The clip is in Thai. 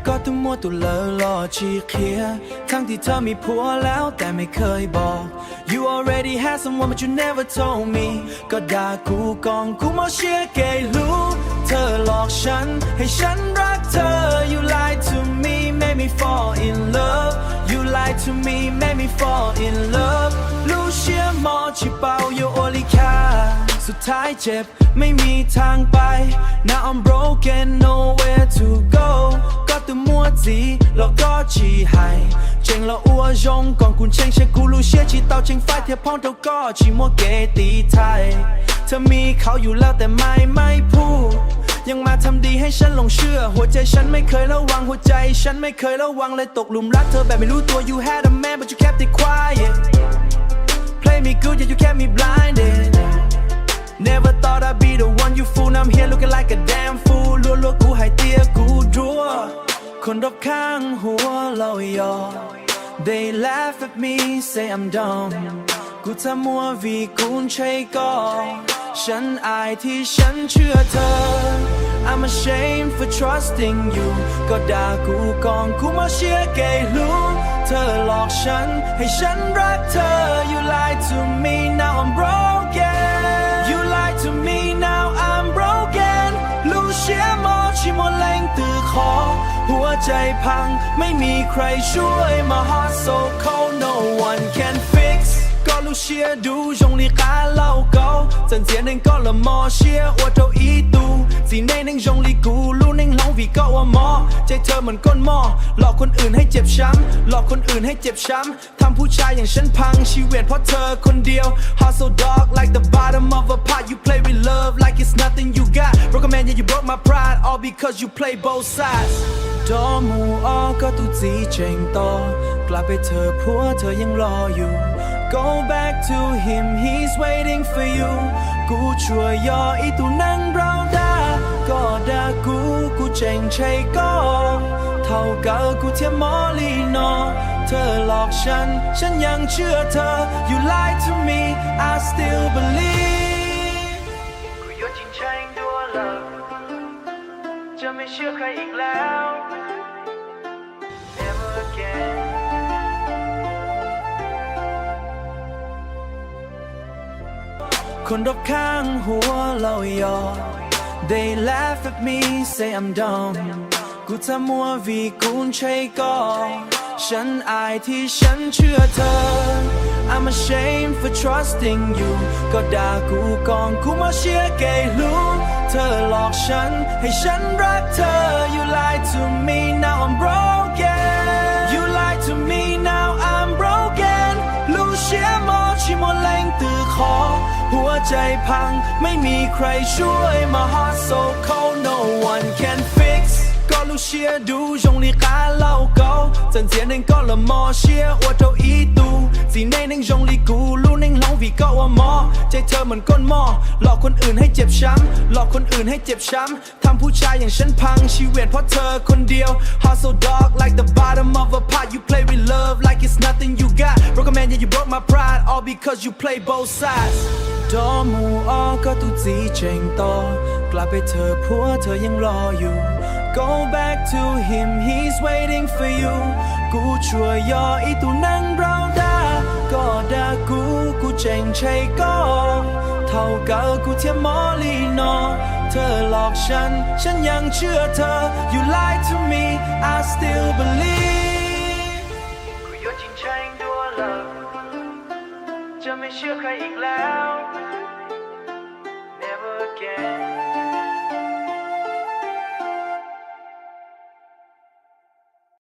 ก็ต้องมัวตัวเลอหล่อชีเคลียทั้งที่เธอมีผัวแล้วแต่ไม่เคยบอก You already had someone but you never told me ก็ด่ากูกองกูมาเชียร์เกย์รู้เธอหลอกฉันให้ฉันรักเธอ You lied to me made me fall in love You lied to me made me fall in love รู้เชียร์มอชิเปาโยโอลิคาสุดท้ายเจ็บไม่มีทางไป Now I'm broken nowhere to go ก็ตัวมัวจีแล้วก็ชีให้เจงแล้วอัวยงก่อนคุณเชงเชกูรู้เชียชีเตาเชงไฟเทียบพ้องเท่าก็ชีมัวเกตีไทยเธอมีเขาอยู่แล้วแต่ไม่พูดยังมาทำดีให้ฉันหลงเชื่อหัวใจฉันไม่เคยระวังหัวใจฉันไม่เคยระวังเลยตกหลุมรักเธอแบบไม่รู้ตัว You had a man but you kept it quiet Play me good yet you kept me blinded Never thought I'd be the one you fool I'm here looking like a damn fool ลัวกูหายเตี้ยกูรัวคนรอบข้างหัวเรายอ They laugh at me say I'm dumb กูทำมัววีกูนใช่ก็ฉันอายที่ฉันเชื่อเธอ I'm ashamed for trusting you ก็ด่ากูกองกูมาเชียร์เกย์รู้เธอหลอกฉันให้ฉันรักเธอ You lied to me now I'm broken You lied to me now I'm broken รู้เชียร์มอชิโมเล่งตือคอหัวใจพังไม่มีใครช่วย My heart so cold no one can fix ก็รู้เชียร์ดูยงลีกาเล่าเกา真正能够了么些我都一度只ในนึงยงลีกูรู้นึงหลงวีก็ว่าหมอใจเธอเหมือนก้นหม้อหลอกคนอื่นให้เจ็บช้ำหลอกคนอื่นให้เจ็บช้ำทำผู้ชายอย่างฉันพังชีวิตเพราะเธอคนเดียว Heart so dark like the bottom of a pot You play with love like it's nothing you got Broke a man yeah you broke my pride All because you play both sides ดอมูออก็ตุจีเจงต่อกลับไปเธอผัวเธอยังรออยู่ Go back to him he's waiting for you กูช่วยยออีตูนั่งเราด่าก็ด่ากูเจงใช่ก็เท่ากับกูเทียมมอลีนอเธอหลอกฉันยังเชื่อเธอ You lied to me I still believe กูยอจริงใจตัวเลิกจะไม่เชื่อใครอีกแล้ว Never againคนรอบข้างหัวเรายอ They laugh at me say I'm dumb กูทำมัววีกูนใช่ก็ฉันอายที่ฉันเชื่อเธอ I'm ashamed for trusting you ก็ด่ากูกองกูมาเชียร์เกย์รู้เธอหลอกฉันให้ฉันรักเธอ You lied to me now I'm broken You lied to me now I'm broken รู้เชียร์มอชิโมเล่งตือคอหัวใจพังไม่มีใครช่วย My heart so cold no one can fix ก็รู้เชียร์ดูยงลีกาเล่าเกา真正能够了么些我都一度只ในนึงยงลีกูรู้นึงหลงวีก็ว่าหมอใจเธอเหมือนก้นหม้อหลอกคนอื่นให้เจ็บช้ำหลอกคนอื่นให้เจ็บช้ำทำผู้ชายอย่างฉันพังชีวิตเพราะเธอคนเดียว Heart so dark like the bottom of a pot You play with love like it's nothing you got Broke a man yeah you broke my pride All because you play both sides ดอมูออก็ตุจีเจงต่อกลับไปเธอผัวเธอยังรออยู่ Go back to him he's waiting for you กูช่วยยออีตูนั่งเราด่าก็ด่ากูเจงใช่ก็เท่ากับกูเทียมมอลีนอเธอหลอกฉันยังเชื่อเธอ You lied to me I still believe กูยอจริงใจตัวเลิกจะไม่เชื่อใครอีกแล้ว